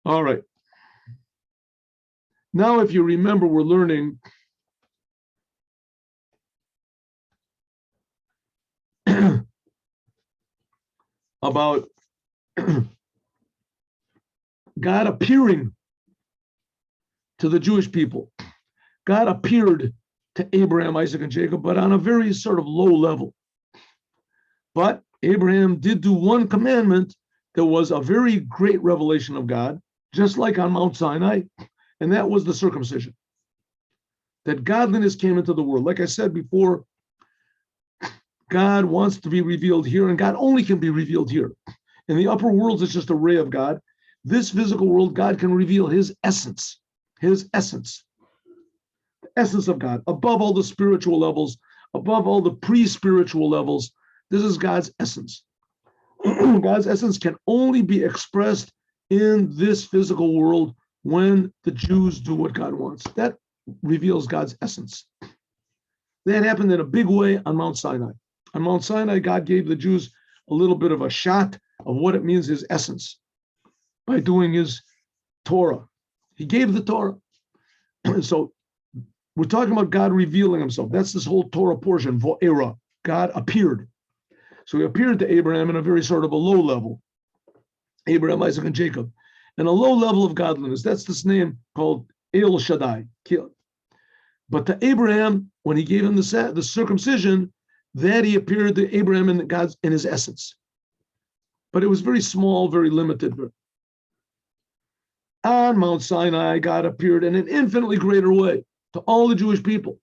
All right. Now, if you remember, we're learning about God appearing to the Jewish people. God appeared to Abraham, Isaac, and Jacob, but on a very sort of low level. But Abraham did do one commandment that was a very great revelation of God, just like on Mount Sinai, and that was the circumcision. That godliness came into the world. Like I said before, God wants to be revealed here, and God only can be revealed here. In the upper worlds, it's just a ray of God. This physical world, God can reveal his essence, the essence of God, above all the spiritual levels, above all the pre-spiritual levels. This is God's essence. God's essence can only be expressed in this physical world when the Jews do what God wants. That reveals God's essence. That happened in a big way on Mount Sinai. On Mount Sinai, God gave the Jews a little bit of a shot of what it means, his essence, by doing his Torah. He gave the Torah. So we're talking about God revealing himself. That's this whole Torah portion, Vo'era. God appeared. So he appeared to Abraham in a very sort of a low level. Abraham, Isaac, and Jacob. And a low level of godliness. That's this name called El Shaddai. But to Abraham, when he gave him the circumcision, that he appeared to Abraham in his essence. But it was very small, very limited. On Mount Sinai, God appeared in an infinitely greater way to all the Jewish people.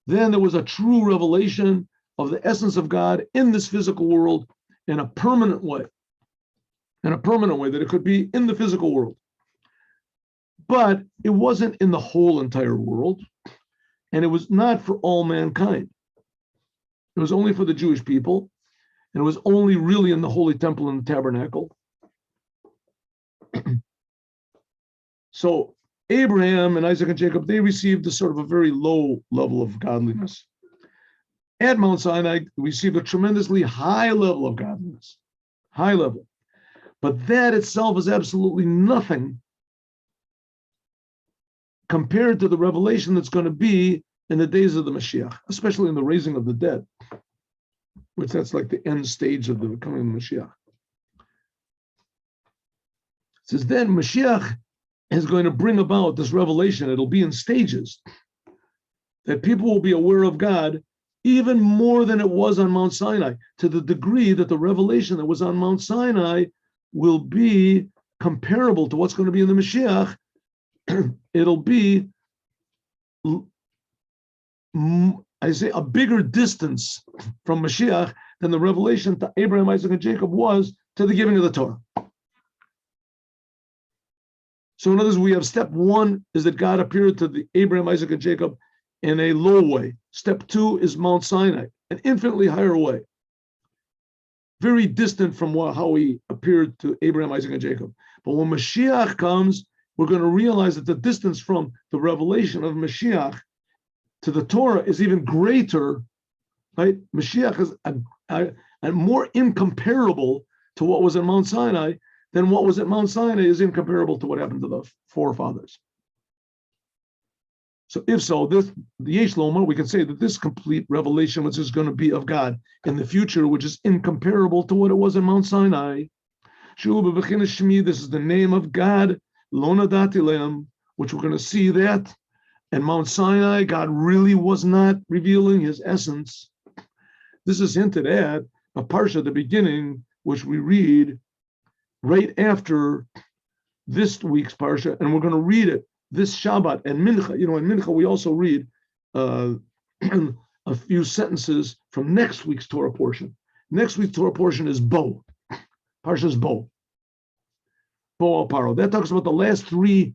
Then there was a true revelation of the essence of God in this physical world in a permanent way. In a permanent way that it could be in the physical world. But it wasn't in the whole entire world. And it was not for all mankind. It was only for the Jewish people. And it was only really in the Holy Temple and the Tabernacle. So Abraham and Isaac and Jacob, they received a sort of a very low level of godliness. At Mount Sinai, we received a tremendously high level of godliness. High level. But that itself is absolutely nothing compared to the revelation that's going to be in the days of the Mashiach, especially in the raising of the dead, which that's like the end stage of the coming of the Mashiach. It says then Mashiach is going to bring about this revelation. It'll be in stages that people will be aware of God even more than it was on Mount Sinai, to the degree that the revelation that was on Mount Sinai will be comparable to what's going to be in the Mashiach. It'll be, I say, a bigger distance from Mashiach than the revelation to Abraham, Isaac, and Jacob was to the giving of the Torah. So in other words, we have step one is that God appeared to the Abraham, Isaac, and Jacob in a low way. Step two is Mount Sinai, an infinitely higher way. Very distant from how he appeared to Abraham, Isaac, and Jacob. But when Mashiach comes, we're going to realize that the distance from the revelation of Mashiach to the Torah is even greater, right? Mashiach is a more incomparable to what was at Mount Sinai than what was at Mount Sinai is incomparable to what happened to the forefathers. So if so, the Yesh Lomar, we can say that this complete revelation, which is going to be of God in the future, which is incomparable to what it was in Mount Sinai, this is the name of God, Lonadatileam, which we're going to see that in Mount Sinai, God really was not revealing his essence. This is hinted at a parsha at the beginning, which we read right after this week's parsha, and we're going to read it this Shabbat and Mincha. In Mincha we also read a few sentences from next week's Torah portion. Next week's Torah portion is Bo, Parsha's Bo al Paro. That talks about the last three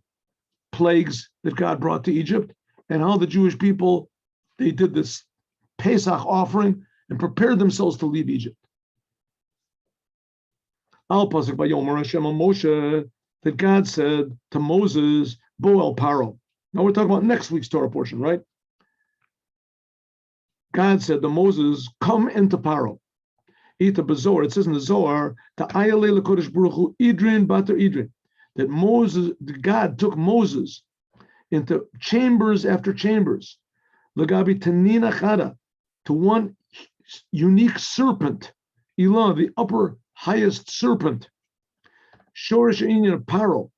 plagues that God brought to Egypt and how the Jewish people, they did this Pesach offering and prepared themselves to leave Egypt. Al Pasuk Vayomer Hashem Moshe, that God said to Moses, Bo el Paro. Now we're talking about next week's Torah portion, right? God said to Moses, come into Paro. Ita Bazor, it says in the Zohar, Ta'ayale Kodesh Baruch Hu Idrin Bater Idrin, that Moses, God took Moses into chambers after chambers, Lagabi Tanina Chada, to one unique serpent, Ilah, the upper highest serpent, Shorish Inyan Paro.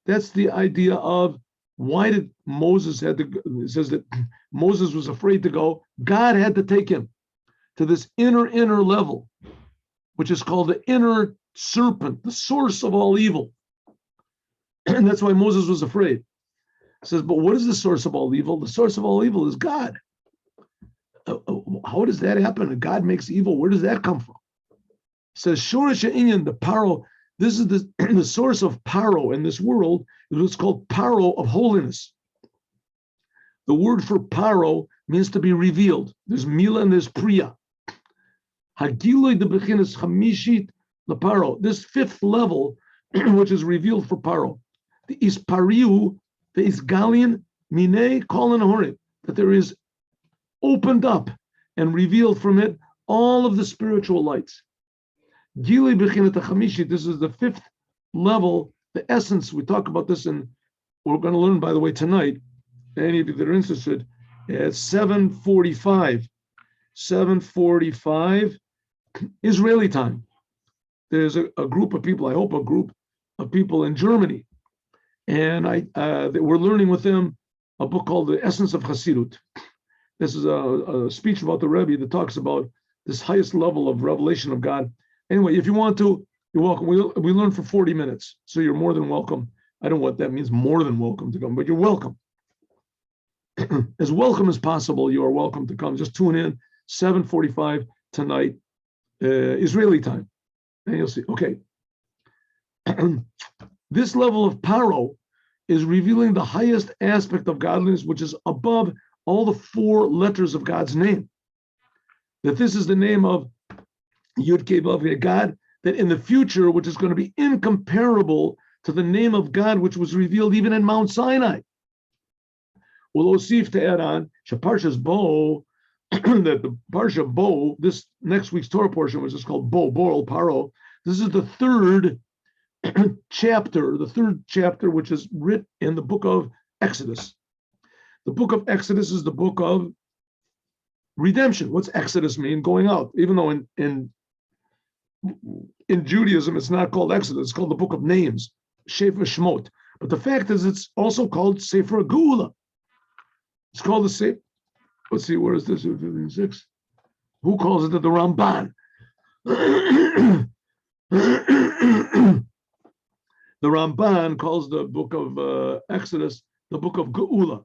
That's the idea of why did Moses had to, it says that Moses was afraid to go. God had to take him to this inner level, which is called the inner serpent, the source of all evil. And that's why Moses was afraid. It says, but what is the source of all evil? The source of all evil is God. How does that happen? God makes evil. Where does that come from? It says, Shorish Inyan, the Paro. This is the source of Paro in this world. Is what's called Paro of holiness. The word for Paro means to be revealed. There's Mila and there's Priya. Hagiloi de Bechinas Chamishit LaParo. This fifth level, which is revealed for Paro. The Ispariu, the Isgalian, Mine, Kolin Horim. That there is opened up and revealed from it all of the spiritual lights. Gilei Bechinat HaChamishit, this is the fifth level, the essence. We talk about this, and we're going to learn, by the way, tonight. Any of you that are interested, at 7:45 Israeli time. There's a group of people, I hope a group of people in Germany, and we're learning with them a book called The Essence of Hasidut. This is a speech about the Rebbe that talks about this highest level of revelation of God. Anyway, if you want to, you're welcome. We learn for 40 minutes, so you're more than welcome. I don't know what that means, more than welcome to come, but you're welcome. As welcome as possible, you are welcome to come. Just tune in, 7:45 tonight, Israeli time, and you'll see. Okay. This level of Paro is revealing the highest aspect of godliness, which is above all the four letters of God's name. That this is the name of Yud Kei Vav Kei, God, that in the future, which is going to be incomparable to the name of God, which was revealed even in Mount Sinai. We'll Osif to add on, Shaparshas Bo, that the Parsha Bo, this next week's Torah portion, which is called Bo, Boral Paro, this is the third chapter, which is written in the book of Exodus. The book of Exodus is the book of redemption. What's Exodus mean? Going out. Even though in Judaism, it's not called Exodus, it's called the book of names, Sefer Shemot. But the fact is, it's also called Sefer Geula. It's called the Sefer. Let's see, where is this? 6. Who calls it the Ramban? The Ramban calls the book of Exodus the book of Geula.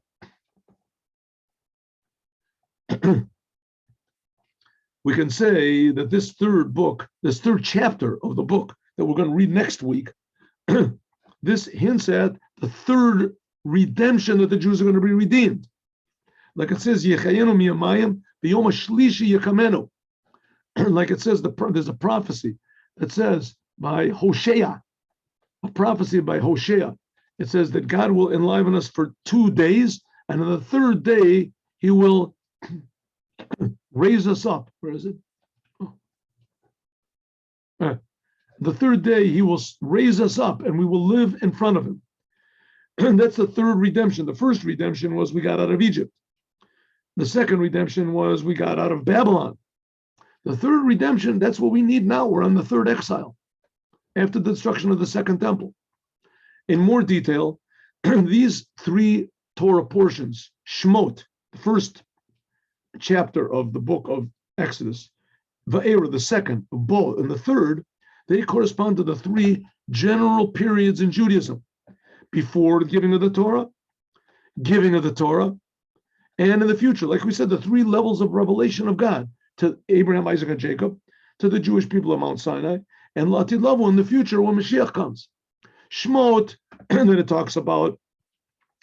We can say that this third chapter of the book that we're going to read next week, this hints at the third redemption that the Jews are going to be redeemed. Like it says, Yechayenu miyamayim v'yom hashlishi yekamenu. Like it says, there's a prophecy that says by Hosea, a prophecy by Hosea. It says that God will enliven us for 2 days, and on the third day, He will raise us up. Where is it? The third day, He will raise us up, and we will live in front of Him. And that's the third redemption. The first redemption was we got out of Egypt. The second redemption was we got out of Babylon. The third redemption, that's what we need now. We're on the third exile after the destruction of the second temple. In more detail, these 3 Torah portions, Shemot, the first chapter of the book of Exodus, Va'era, the second, Bo, and the third, they correspond to the 3 general periods in Judaism. Before the giving of the Torah, and in the future. Like we said, the 3 levels of revelation of God to Abraham, Isaac, and Jacob, to the Jewish people of Mount Sinai, and Latid Lavu in the future when Mashiach comes. Shemot, and then it talks about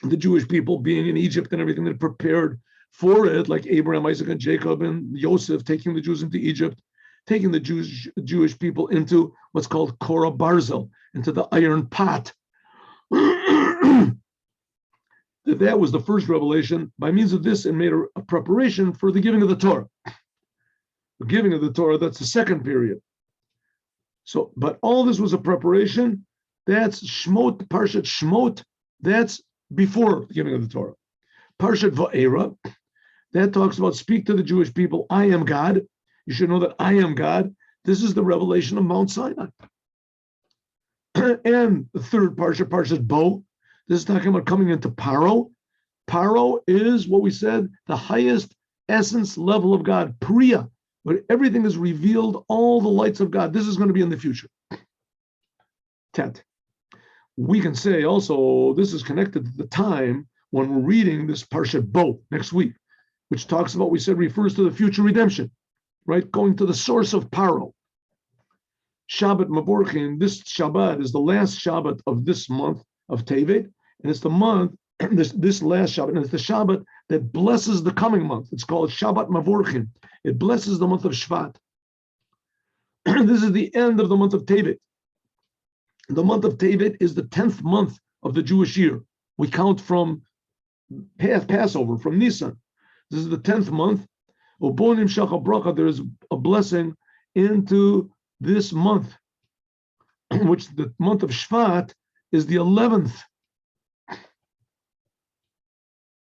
the Jewish people being in Egypt and everything that prepared for it, like Abraham, Isaac, and Jacob, and Yosef taking the Jews into Egypt, taking the Jewish people into what's called Korah Barzel, into the iron pot. That was the first revelation. By means of this, it made a preparation for the giving of the Torah. the giving of the Torah, that's the second period. So, but all this was a preparation. That's Shmot, Parshat Shmot. That's before the giving of the Torah. Parshat Va'era, that talks about speak to the Jewish people, I am God. You should know that I am God. This is the revelation of Mount Sinai. And the third Parshat, Parshat Bo, this is talking about coming into Paro. Paro is what we said, the highest essence level of God, Priya, where everything is revealed, all the lights of God. This is going to be in the future. Tet. We can say also, this is connected to the time when we're reading this Parshat Bo next week, which talks about, we said, refers to the future redemption, right? Going to the source of Paro. Shabbat Mavorchin, this Shabbat is the last Shabbat of this month of Tevet, and it's the month, this last Shabbat, and it's the Shabbat that blesses the coming month. It's called Shabbat Mavorchin. It blesses the month of Shvat. This is the end of the month of Tevet. The month of Tevet is the 10th month of the Jewish year. We count from Passover, from Nisan. This is the 10th month. There is a blessing into this month, which the month of Shvat is the 11th.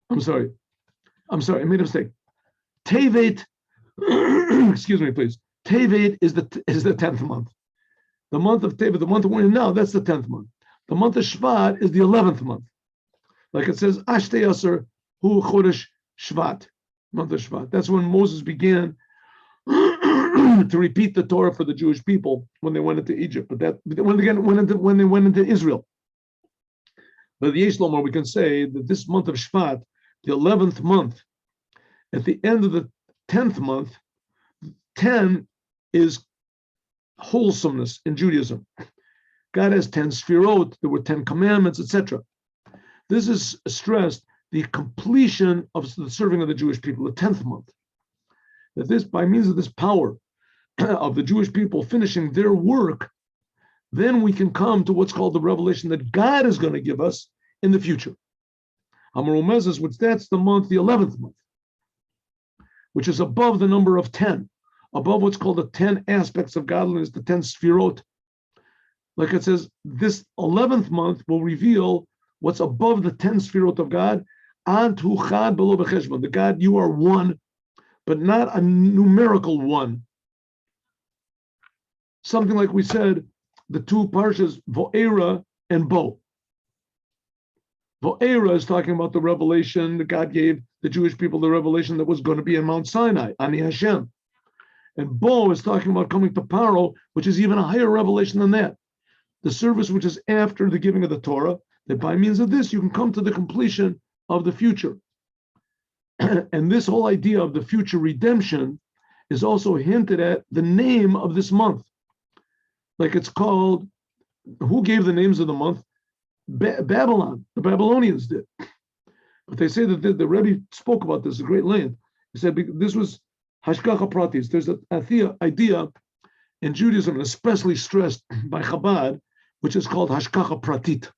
I'm sorry, I made a mistake. Tevet, excuse me, please. Tevet is the 10th month. The month of Tevet, the month we're in now, that's the 10th month. The month of Shvat is the 11th month. Like it says, Ashtei Asar Hu Chodesh Shvat, month of Shvat. That's when Moses began to repeat the Torah for the Jewish people when they went into Egypt. But that when they went into Israel. But the Yesh Lomar, we can say that this month of Shvat, the 11th month, at the end of the 10th month, 10 is wholesomeness in Judaism. God has 10 sfirot, there were 10 commandments, etc. This is stressed, the completion of the serving of the Jewish people, the 10th month. That this, by means of this power of the Jewish people finishing their work, then we can come to what's called the revelation that God is going to give us in the future. Amaru Mezes, which that's the month, the 11th month, which is above the number of 10, above what's called the 10 aspects of godliness, the 10 sfirot. Like it says, this 11th month will reveal what's above the 10 sfirot of God. Antu chad below b'cheshbon. The God, you are one, but not a numerical one. Something like we said, the two parshas, Vo'era and Bo. Vo'era is talking about the revelation that God gave the Jewish people, the revelation that was going to be in Mount Sinai, Ani Hashem. And Bo is talking about coming to Paro, which is even a higher revelation than that. The service which is after the giving of the Torah, that by means of this, you can come to the completion of the future. And this whole idea of the future redemption is also hinted at the name of this month. Like it's called, who gave the names of the month? Babylon, the Babylonians did. But they say that the Rebbe spoke about this at great length. He said this was hashgacha pratis. There's an idea in Judaism, especially stressed by Chabad, which is called hashgacha pratit.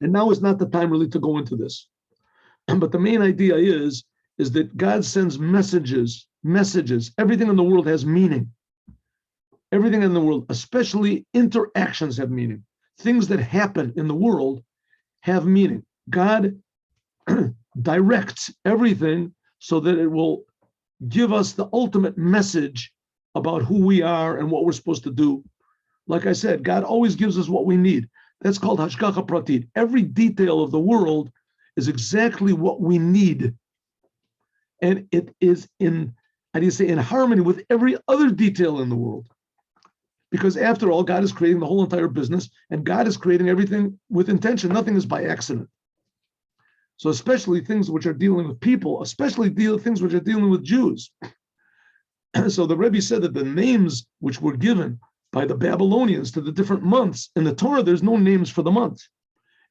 And now is not the time really to go into this. But the main idea is that God sends messages. Everything in the world has meaning. Everything in the world, especially interactions, have meaning. Things that happen in the world have meaning. God directs everything so that it will give us the ultimate message about who we are and what we're supposed to do. Like I said, God always gives us what we need. That's called hashgacha pratit. Every detail of the world is exactly what we need. And it is in harmony with every other detail in the world. Because after all, God is creating the whole entire business, and God is creating everything with intention. Nothing is by accident. So especially things which are dealing with people, especially things which are dealing with Jews. So the Rebbe said that the names which were given by the Babylonians to the different months in the Torah, there's no names for the months.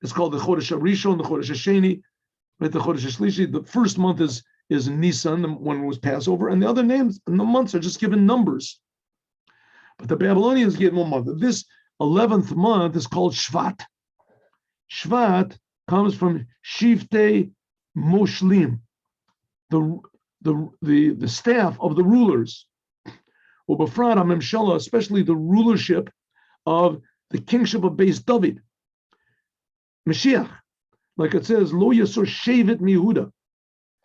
It's called the Chodesh HaRishon, the Chodesh HaSheni, right? The Chodesh HaShlishi. The first month is Nisan, when it was Passover, and the other names and the months are just given numbers. But the Babylonians gave one month. This 11th month is called Shvat. Shvat comes from Shivtei Moshlim, the the staff of the rulers, especially the rulership of the kingship of Beis David. Mashiach, like it says, Lo Yasor Shevet Miyehuda.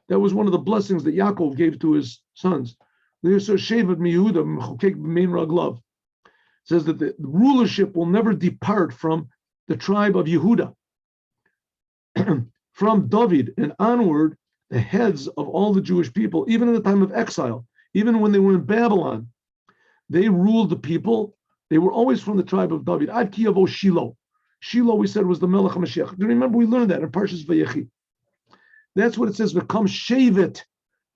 That was one of the blessings that Yaakov gave to his sons. Lo Yasor Shevet Miyehuda Mechokek B'mein Raglav. It says that the rulership will never depart from the tribe of Yehuda. From David and onward, the heads of all the Jewish people, even in the time of exile, even when they were in Babylon, they ruled the people. They were always from the tribe of David. Ad ki yavo Shiloh. Shiloh, we said, was the Melech HaMashiach. Do you remember we learned that in Parshas Vayechi? That's what it says, become Shevet.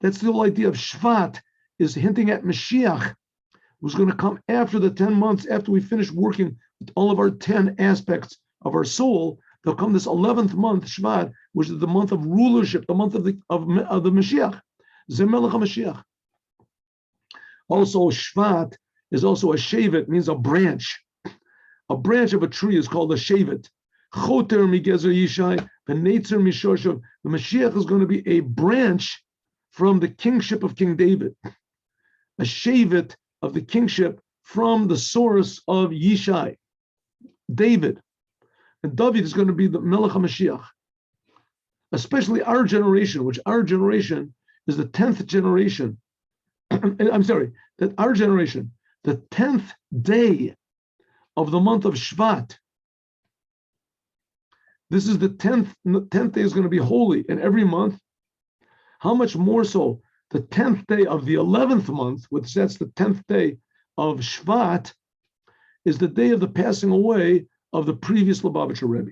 That's the whole idea of Shvat, is hinting at Mashiach, who's going to come after the 10 months, after we finish working with all of our 10 aspects of our soul. There'll come this 11th month, Shvat, which is the month of rulership, the month of the Mashiach. Zeh Melech HaMashiach. Also, Shvat is also a shevet, means a branch. A branch of a tree is called a shevet. Choter migezer Yishai, v'neitzer mishoshav. The Mashiach is going to be a branch from the kingship of King David. A shevet of the kingship from the source of Yishai, David. And David is going to be the Melech HaMashiach. Especially our generation, which our generation is the 10th generation. I'm sorry, that our generation, the 10th day of the month of Shvat. This is the 10th day is going to be holy, and every month, how much more so, the 10th day of the 11th month, which that's the 10th day of Shvat, is the day of the passing away of the previous Lubavitcher Rebbe.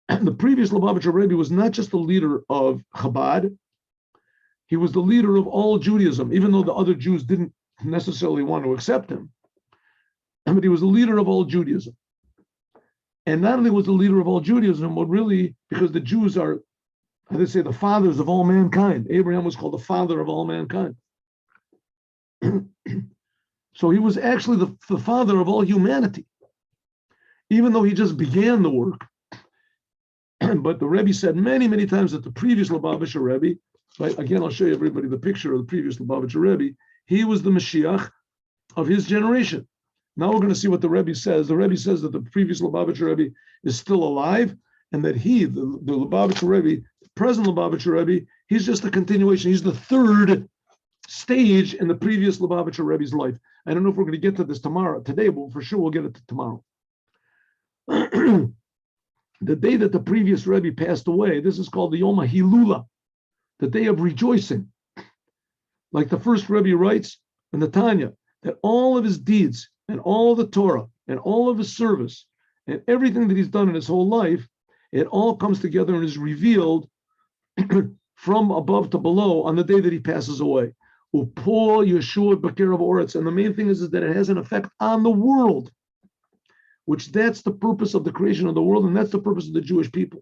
The previous Lubavitcher Rebbe was not just the leader of Chabad, he was the leader of all Judaism, even though the other Jews didn't necessarily want to accept him. But he was the leader of all Judaism. And not only was the leader of all Judaism, but really, because the Jews are, how they say, the fathers of all mankind. Abraham was called the father of all mankind. So he was actually the father of all humanity, even though he just began the work. But the Rebbe said many, many times that the previous Lubavitcher Rebbe, right? Again, I'll show you everybody the picture of the previous Lubavitcher Rebbe. He was the Mashiach of his generation. Now we're going to see what the Rebbe says. The Rebbe says that the previous Lubavitcher Rebbe is still alive, and that he, the Lubavitcher Rebbe, the present Lubavitcher Rebbe, he's just a continuation. He's the third stage in the previous Lubavitcher Rebbe's life. I don't know if we're going to get to this today, but for sure we'll get it to tomorrow. The day that the previous Rebbe passed away, this is called the Yom HaHilula, the day of rejoicing. Like the first Rebbe writes in the Tanya, that all of his deeds and all of the Torah and all of his service and everything that he's done in his whole life, it all comes together and is revealed from above to below on the day that he passes away. Upol Yeshua B'Kerav Oretz. And the main thing is that it has an effect on the world, which that's the purpose of the creation of the world, and that's the purpose of the Jewish people.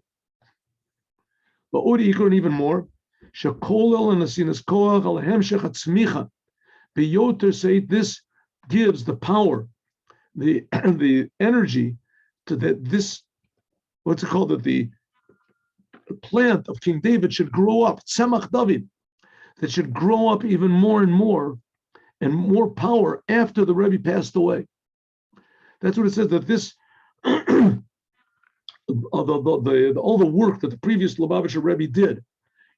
But even more, Shekolel and Asinas Koach al Hemshech Atzmicha. Beyoter say this gives the power, the energy to that this, what's it called, that the plant of King David should grow up, Tzemach David, that should grow up even more and more power after the Rebbe passed away. That's what it says, that this, all the work that the previous Lubavitcher Rebbe did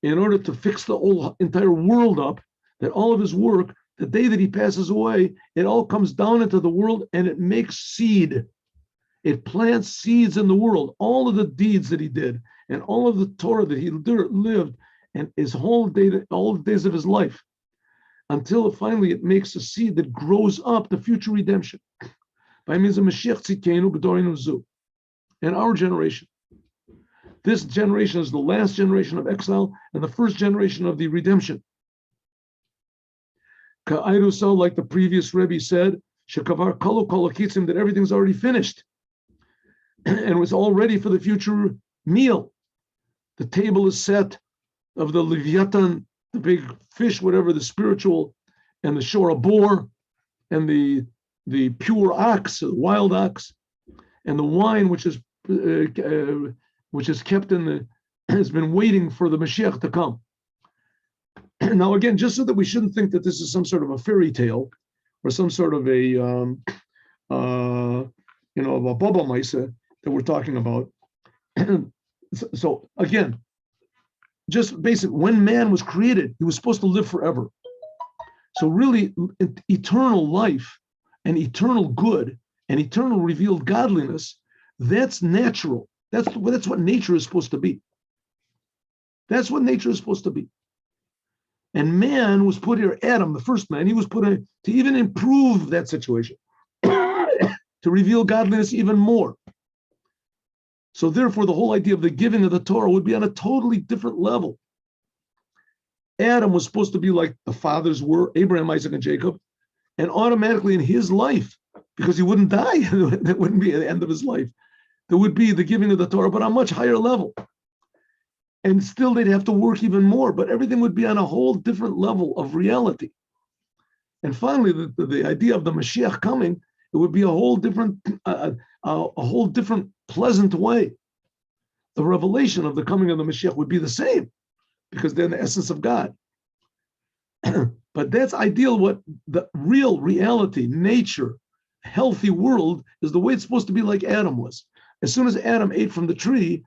in order to fix the entire world up, that all of his work, the day that he passes away, it all comes down into the world and it makes seed. It plants seeds in the world. All of the deeds that he did and all of the Torah that he lived and his whole day, all the days of his life, until finally it makes a seed that grows up the future redemption. By means of Mashiach Tzidkenu B'Dorenu Zu. In our generation. This generation is the last generation of exile and the first generation of the redemption. Ka'ayrusa, like the previous Rebbe said, Shekavar Kalu Kolakitzim, that everything's already finished and was all ready for the future meal. The table is set of the Leviathan, the big fish, whatever, the spiritual, and the shora boar, and the pure ox, the wild ox, and the wine which is kept in the has been waiting for the Mashiach to come. Now, again, just so that we shouldn't think that this is some sort of a fairy tale or some sort of a, a Baba Maisa that we're talking about. So again, just basic, when man was created, he was supposed to live forever. So really, eternal life and eternal good and eternal revealed godliness, that's natural. That's what nature is supposed to be. That's what nature is supposed to be. And man was put here, Adam, the first man, he was put in to even improve that situation, to reveal godliness even more. So therefore, the whole idea of the giving of the Torah would be on a totally different level. Adam was supposed to be like the fathers were, Abraham, Isaac, and Jacob, and automatically in his life, because he wouldn't die, that wouldn't be at the end of his life, there would be the giving of the Torah, but on a much higher level. And still they'd have to work even more, but everything would be on a whole different level of reality. And finally, the idea of the Mashiach coming, it would be a whole different pleasant way. The revelation of the coming of the Mashiach would be the same, because they're the essence of God. But that's ideal. What the real reality, nature, healthy world is the way it's supposed to be, like Adam was. As soon as Adam ate from the tree,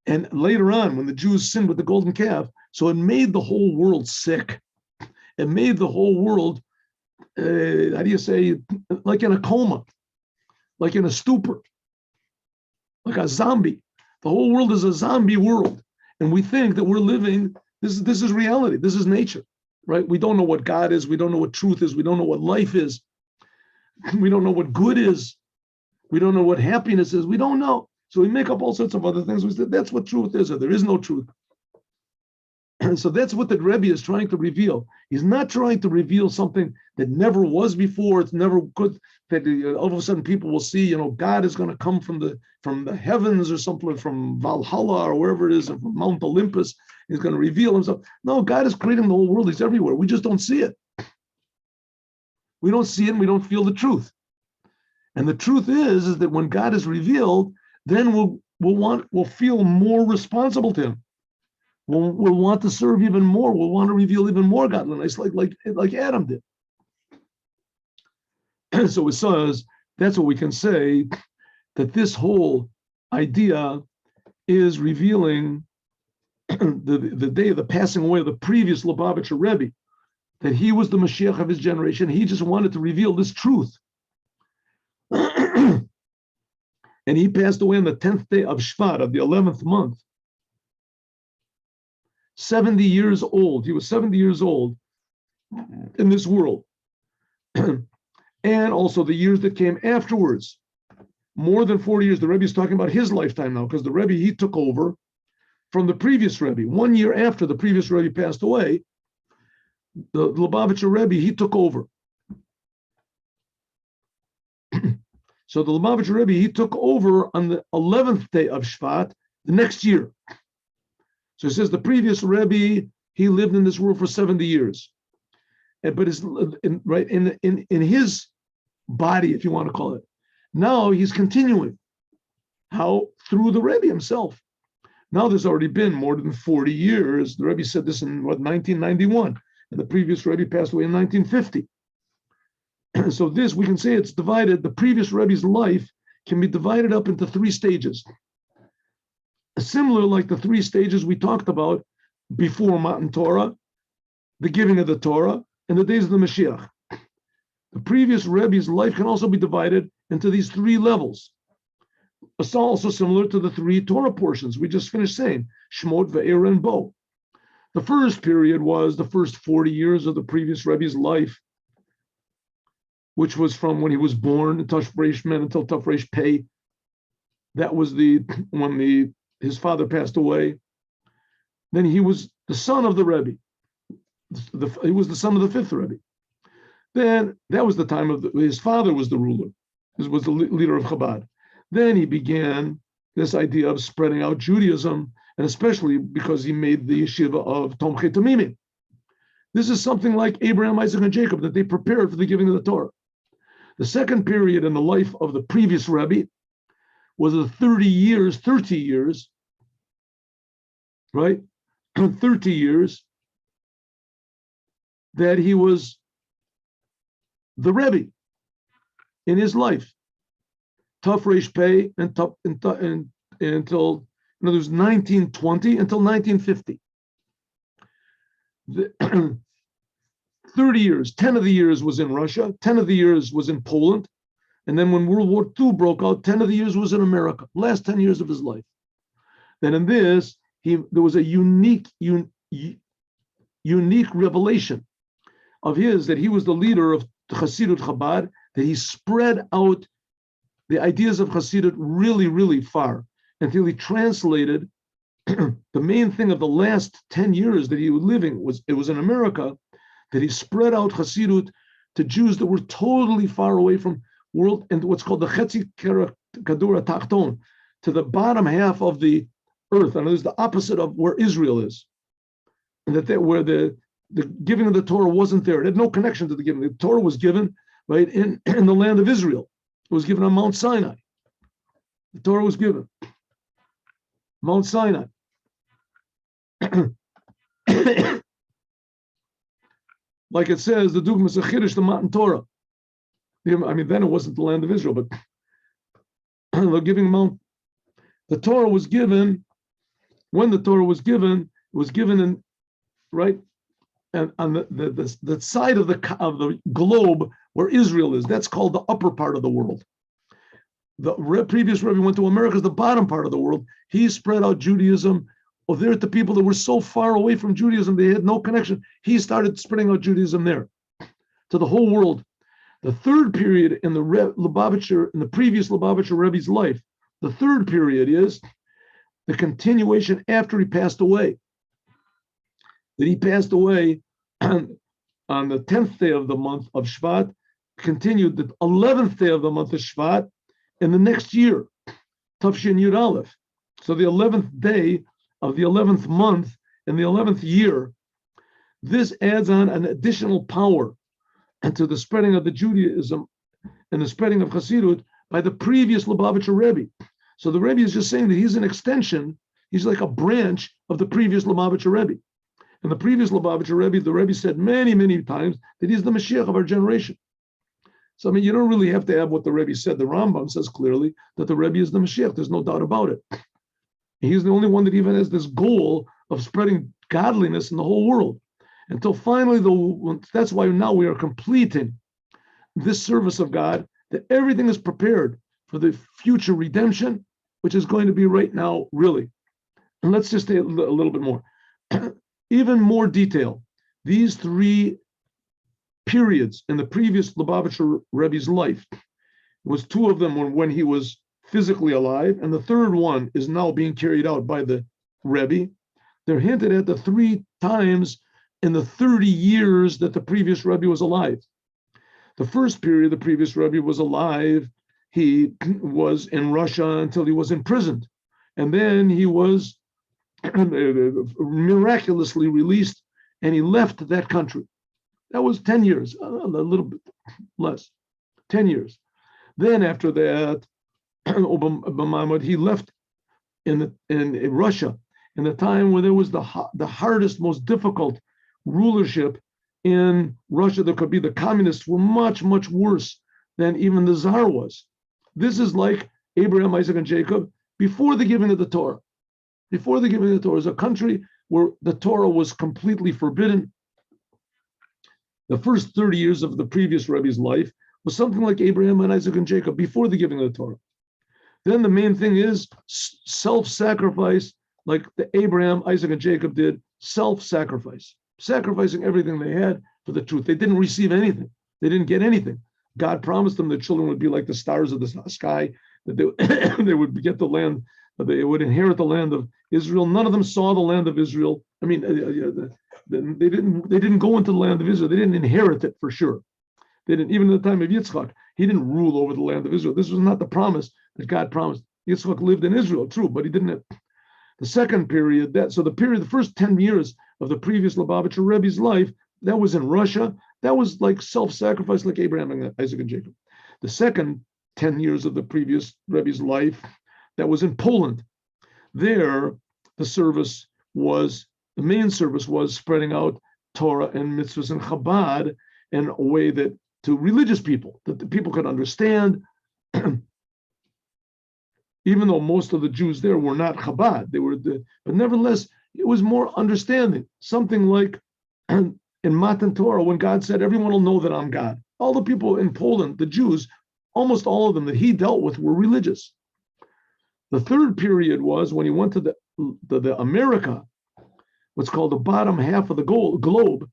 and later on, when the Jews sinned with the golden calf, so it made the whole world sick. It made the whole world, like in a coma, like in a stupor, like a zombie. The whole world is a zombie world. And we think that we're living, this is reality, this is nature, right? We don't know what God is, we don't know what truth is, we don't know what life is, we don't know what good is, we don't know what happiness is, we don't know. So we make up all sorts of other things. We say that's what truth is, or there is no truth. And so that's what the Rebbe is trying to reveal. He's not trying to reveal something that never was before. It's never good. That all of a sudden people will see, God is going to come from the heavens or something, from Valhalla or wherever it is, or from Mount Olympus. He's going to reveal himself. No, God is creating the whole world. He's everywhere. We just don't see it. We don't see it, and we don't feel the truth. And the truth is that when God is revealed, then we'll feel more responsible to him. We'll want to serve even more. We'll want to reveal even more godliness, like Adam did. So it says, that's what we can say, that this whole idea is revealing the day of the passing away of the previous Lubavitcher Rebbe, that he was the Mashiach of his generation. He just wanted to reveal this truth. And he passed away on the 10th day of Shvat, of the 11th month. 70 years old. He was 70 years old in this world. And also the years that came afterwards. More than 40 years. The Rebbe is talking about his lifetime now, because the Rebbe, he took over from the previous Rebbe. 1 year after the previous Rebbe passed away, the Lubavitcher Rebbe, he took over. So the Lubavitcher Rebbe, he took over on the 11th day of Shvat, the next year. So it says the previous Rebbe, he lived in this world for 70 years. But in his body, if you want to call it. Now he's continuing. How? Through the Rebbe himself. Now there's already been more than 40 years. The Rebbe said this in 1991, and the previous Rebbe passed away in 1950. So this, we can say it's divided, the previous Rebbe's life can be divided up into 3 stages. Similar like the 3 stages we talked about before Matan Torah, the giving of the Torah, and the days of the Mashiach. The previous Rebbe's life can also be divided into these 3 levels. It's also similar to the 3 Torah portions we just finished saying, Shmot, Ve'er, and Bo. The first period was the first 40 years of the previous Rebbe's life, which was from when he was born, Tafresh Men until Tafresh Pei. That was when his father passed away. Then he was the son of the Rebbe. He was the son of the 5th Rebbe. Then that was the time of his father was the ruler. He was the leader of Chabad. Then he began this idea of spreading out Judaism, and especially because he made the yeshiva of Tomchei Tamimim. This is something like Abraham, Isaac, and Jacob, that they prepared for the giving of the Torah. The second period in the life of the previous Rebbe was the 30 years, right? 30 years that he was the Rebbe in his life. Tough Reish Pei until 1920 until 1950. 30 years, 10 of the years was in Russia, 10 of the years was in Poland, and then when World War II broke out, 10 of the years was in America, last 10 years of his life. Then in this, there was a unique revelation of his, that he was the leader of Hasidut Chabad, that he spread out the ideas of Hasidut really, really far until he translated the main thing of the last 10 years that he was living was in America, that he spread out Hasidut to Jews that were totally far away from world and what's called the Chetzi Kadura Tachton, to the bottom half of the earth. And it's the opposite of where Israel is. And where the giving of the Torah wasn't there. It had no connection to the giving. The Torah was given, right, in the land of Israel. It was given on Mount Sinai. The Torah was given. Mount Sinai. Like it says, the Dugmas Achirish, the Matan Torah. I mean, then it wasn't the land of Israel, but they're giving the Torah was given. When the Torah was given, it was given in right, and on the side of the globe where Israel is. That's called the upper part of the world. The previous Rebbe went to America, is the bottom part of the world. He spread out Judaism. There to people that were so far away from Judaism, they had no connection. He started spreading out Judaism there to the whole world. The third period in the Lubavitcher, in the previous Lubavitcher Rebbe's life, the third period is the continuation after he passed away. That he passed away on the 10th day of the month of Shvat, continued the 11th day of the month of Shvat in the next year, Tafshin Yud Aleph. So the 11th day of the 11th month in the 11th year, this adds on an additional power and to the spreading of the Judaism and the spreading of Hasidut by the previous Lubavitcher Rebbe. So the Rebbe is just saying that he's an extension, he's like a branch of the previous Lubavitcher Rebbe. And the previous Lubavitcher Rebbe, the Rebbe said many, many times that he's the Moshiach of our generation. So I mean, you don't really have to have what the Rebbe said. The Rambam says clearly that the Rebbe is the Moshiach. There's no doubt about it. He's the only one that even has this goal of spreading godliness in the whole world. Until finally, that's why now we are completing this service of God, that everything is prepared for the future redemption, which is going to be right now, really. And let's just say a little bit more. Even more detail. These three periods in the previous Lubavitcher Rebbe's life, it was two of them when he was physically alive, and the third one is now being carried out by the Rebbe. They're hinted at the three times in the 30 years that the previous Rebbe was alive. The first period the previous Rebbe was alive, he was in Russia until he was imprisoned. And then he was miraculously released and he left that country. That was 10 years, a little bit less, 10 years. Then after that, he left in Russia in the time when there was the hardest, most difficult rulership in Russia. There could be the communists were much, much worse than even the Tsar was. This is like Abraham, Isaac, and Jacob before the giving of the Torah. Before the giving of the Torah, is a country where the Torah was completely forbidden. The first 30 years of the previous Rebbe's life was something like Abraham and Isaac and Jacob before the giving of the Torah. Then the main thing is self-sacrifice, like the Abraham, Isaac, and Jacob did, self-sacrifice, sacrificing everything they had for the truth. They didn't receive anything. They didn't get anything. God promised them that children would be like the stars of the sky, that they would get the land, they would inherit the land of Israel. None of them saw the land of Israel. I mean, they didn't go into the land of Israel. They didn't inherit it for sure. They didn't, even at the time of Yitzchak, he didn't rule over the land of Israel. This was not the promise that God promised. Yitzchak lived in Israel, true, but he didn't have. The second period, the first 10 years of the previous Lubavitcher Rebbe's life, that was in Russia. That was like self-sacrifice, like Abraham and Isaac and Jacob. The second 10 years of the previous Rebbe's life, that was in Poland. There, the main service was spreading out Torah and mitzvahs and Chabad in a way that to religious people, that the people could understand. Even though most of the Jews there were not Chabad, but nevertheless, it was more understanding. Something like in Matan Torah, when God said, everyone will know that I'm God. All the people in Poland, the Jews, almost all of them that he dealt with were religious. The third period was when he went to the America, what's called the bottom half of the globe,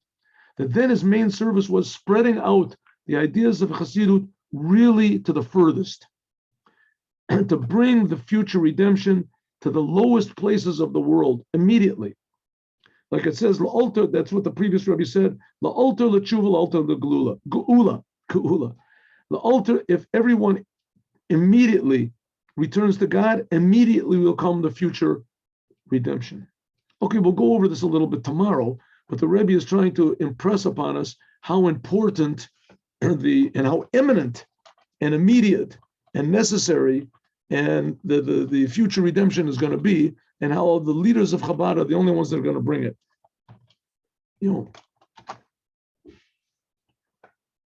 that then his main service was spreading out the ideas of Chassidut really to the furthest, and to bring the future redemption to the lowest places of the world immediately. Like it says, La'alter, that's what the previous Rebbe said, La'alter l'tshuva, La'alter l'geula. La'alter, if everyone immediately returns to God, immediately will come the future redemption. Okay, we'll go over this a little bit tomorrow, but the Rebbe is trying to impress upon us how important and how imminent and immediate and necessary and the future redemption is going to be, and how the leaders of Chabad are the only ones that are going to bring it.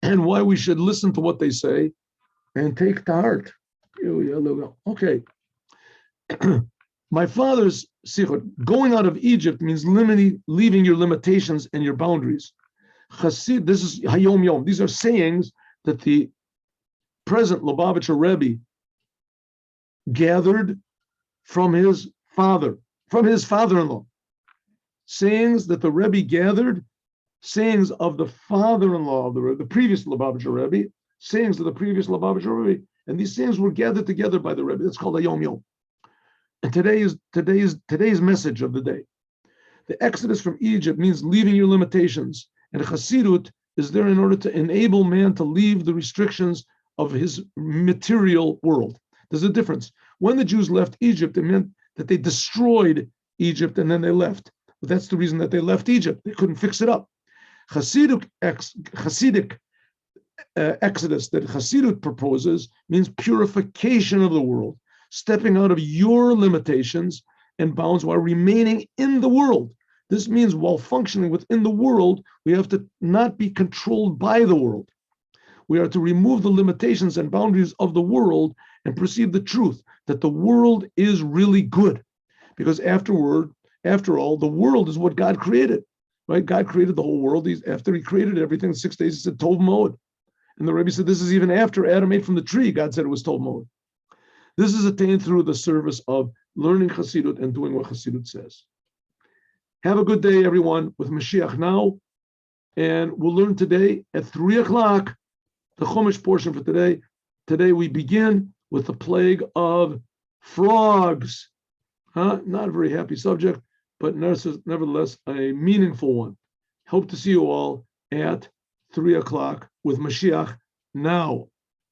And why we should listen to what they say and take to heart. Okay. My father's sichot, going out of Egypt means leaving your limitations and your boundaries. Chassid, this is Hayom Yom. These are sayings that the present Lubavitcher Rebbe gathered from his father-in-law. Sayings that the Rebbe gathered, sayings of the father-in-law of the Rebbe, the previous Lubavitcher Rebbe, sayings of the previous Lubavitcher Rebbe, and these sayings were gathered together by the Rebbe. That's called Hayom Yom. And today's message of the day. The exodus from Egypt means leaving your limitations, and Chassidut is there in order to enable man to leave the restrictions of his material world. There's a difference. When the Jews left Egypt, it meant that they destroyed Egypt and then they left. But that's the reason that they left Egypt. They couldn't fix it up. Hasidic exodus that Chassidut proposes means purification of the world, stepping out of your limitations and bounds while remaining in the world. This means while functioning within the world, we have to not be controlled by the world. We are to remove the limitations and boundaries of the world and perceive the truth that the world is really good. Because after all, the world is what God created, right? God created the whole world. After he created everything in 6 days, he said, Tov Moed. And the Rebbe said, this is even after Adam ate from the tree, God said it was Tov Moed. This is attained through the service of learning Chassidut and doing what Chassidut says. Have a good day, everyone, with Moshiach now. And we'll learn today at 3 o'clock, the Chumash portion for today. Today we begin with the plague of frogs. Not a very happy subject, but nevertheless a meaningful one. Hope to see you all at 3 o'clock with Moshiach now.